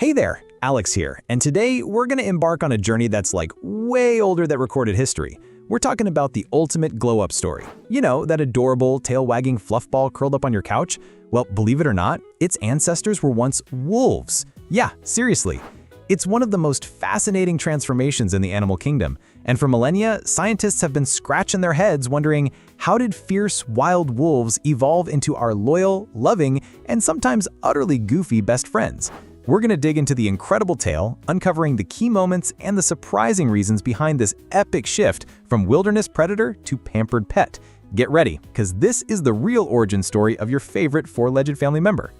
Hey there, Alex here, and today we're going to embark on a journey that's like way older than recorded history. We're talking about the ultimate glow-up story. You know, that adorable, tail-wagging fluff ball curled up on your couch? Well, believe it or not, its ancestors were once wolves. Yeah, seriously. It's one of the most fascinating transformations in the animal kingdom, and for millennia, scientists have been scratching their heads wondering, how did fierce, wild wolves evolve into our loyal, loving, and sometimes utterly goofy best friends? We're going to dig into the incredible tale, uncovering the key moments and the surprising reasons behind this epic shift from wilderness predator to pampered pet. Get ready, because this is the real origin story of your favorite four-legged family member.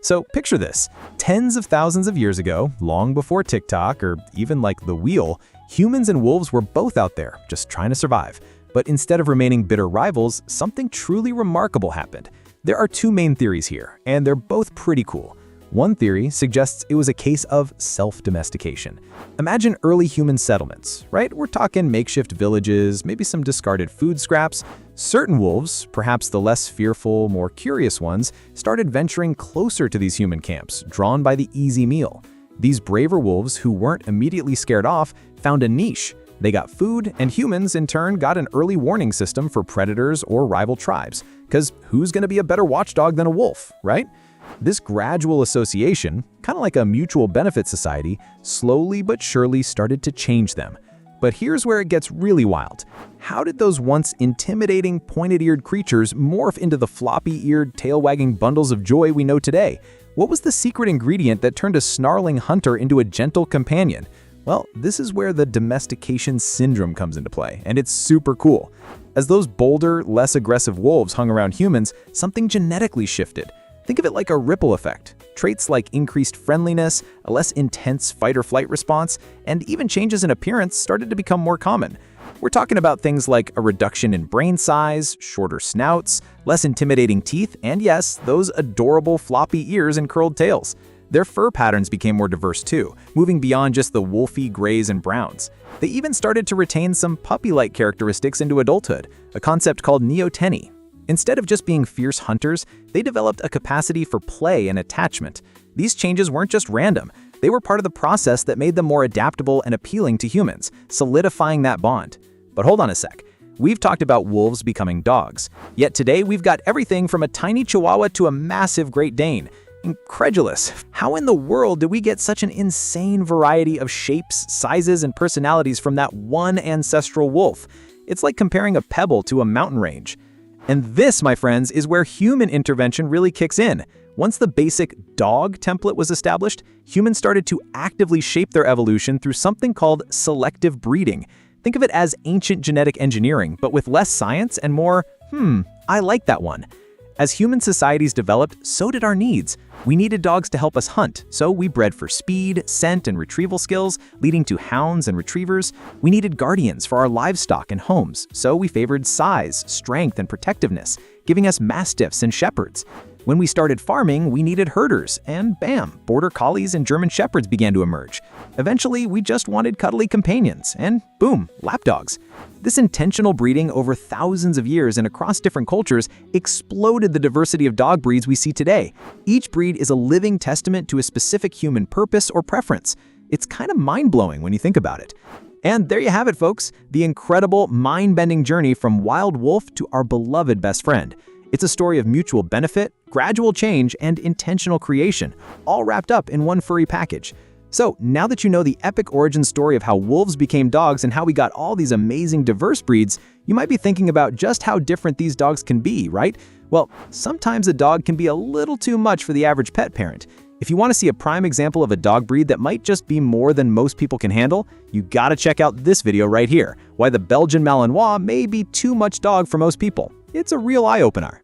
So picture this, tens of thousands of years ago, long before TikTok or even like the wheel, humans and wolves were both out there, just trying to survive. But instead of remaining bitter rivals, something truly remarkable happened. There are two main theories here, and they're both pretty cool. One theory suggests it was a case of self-domestication. Imagine early human settlements, right? We're talking makeshift villages, maybe some discarded food scraps. Certain wolves, perhaps the less fearful, more curious ones, started venturing closer to these human camps, drawn by the easy meal. These braver wolves, who weren't immediately scared off, found a niche. They got food, and humans, in turn, got an early warning system for predators or rival tribes. Because who's going to be a better watchdog than a wolf, right? This gradual association, kind of like a mutual benefit society, slowly but surely started to change them. But here's where it gets really wild. How did those once intimidating, pointed-eared creatures morph into the floppy-eared, tail-wagging bundles of joy we know today? What was the secret ingredient that turned a snarling hunter into a gentle companion? Well, this is where the domestication syndrome comes into play, and it's super cool. As those bolder, less aggressive wolves hung around humans, something genetically shifted. Think of it like a ripple effect. Traits like increased friendliness, a less intense fight-or-flight response, and even changes in appearance started to become more common. We're talking about things like a reduction in brain size, shorter snouts, less intimidating teeth, and yes, those adorable floppy ears and curled tails. Their fur patterns became more diverse too, moving beyond just the wolfy grays and browns. They even started to retain some puppy-like characteristics into adulthood, a concept called neoteny. Instead of just being fierce hunters, they developed a capacity for play and attachment. These changes weren't just random. They were part of the process that made them more adaptable and appealing to humans, solidifying that bond. But hold on a sec. We've talked about wolves becoming dogs. Yet today we've got everything from a tiny Chihuahua to a massive Great Dane. Incredulous. How in the world did we get such an insane variety of shapes, sizes, and personalities from that one ancestral wolf? It's like comparing a pebble to a mountain range. And this, my friends, is where human intervention really kicks in. Once the basic dog template was established, humans started to actively shape their evolution through something called selective breeding. Think of it as ancient genetic engineering, but with less science and more, I like that one. As human societies developed, so did our needs. We needed dogs to help us hunt, so we bred for speed, scent, and retrieval skills, leading to hounds and retrievers. We needed guardians for our livestock and homes, so we favored size, strength, and protectiveness, giving us mastiffs and shepherds. When we started farming, we needed herders, and bam, border collies and German shepherds began to emerge. Eventually, we just wanted cuddly companions, and boom, lapdogs. This intentional breeding over thousands of years and across different cultures exploded the diversity of dog breeds we see today. Each breed is a living testament to a specific human purpose or preference. It's kind of mind-blowing when you think about it. And there you have it, folks, the incredible, mind-bending journey from wild wolf to our beloved best friend. It's a story of mutual benefit, gradual change, and intentional creation, all wrapped up in one furry package. So, now that you know the epic origin story of how wolves became dogs and how we got all these amazing diverse breeds, you might be thinking about just how different these dogs can be, right? Well, sometimes a dog can be a little too much for the average pet parent. If you want to see a prime example of a dog breed that might just be more than most people can handle, you gotta check out this video right here, why the Belgian Malinois may be too much dog for most people. It's a real eye-opener.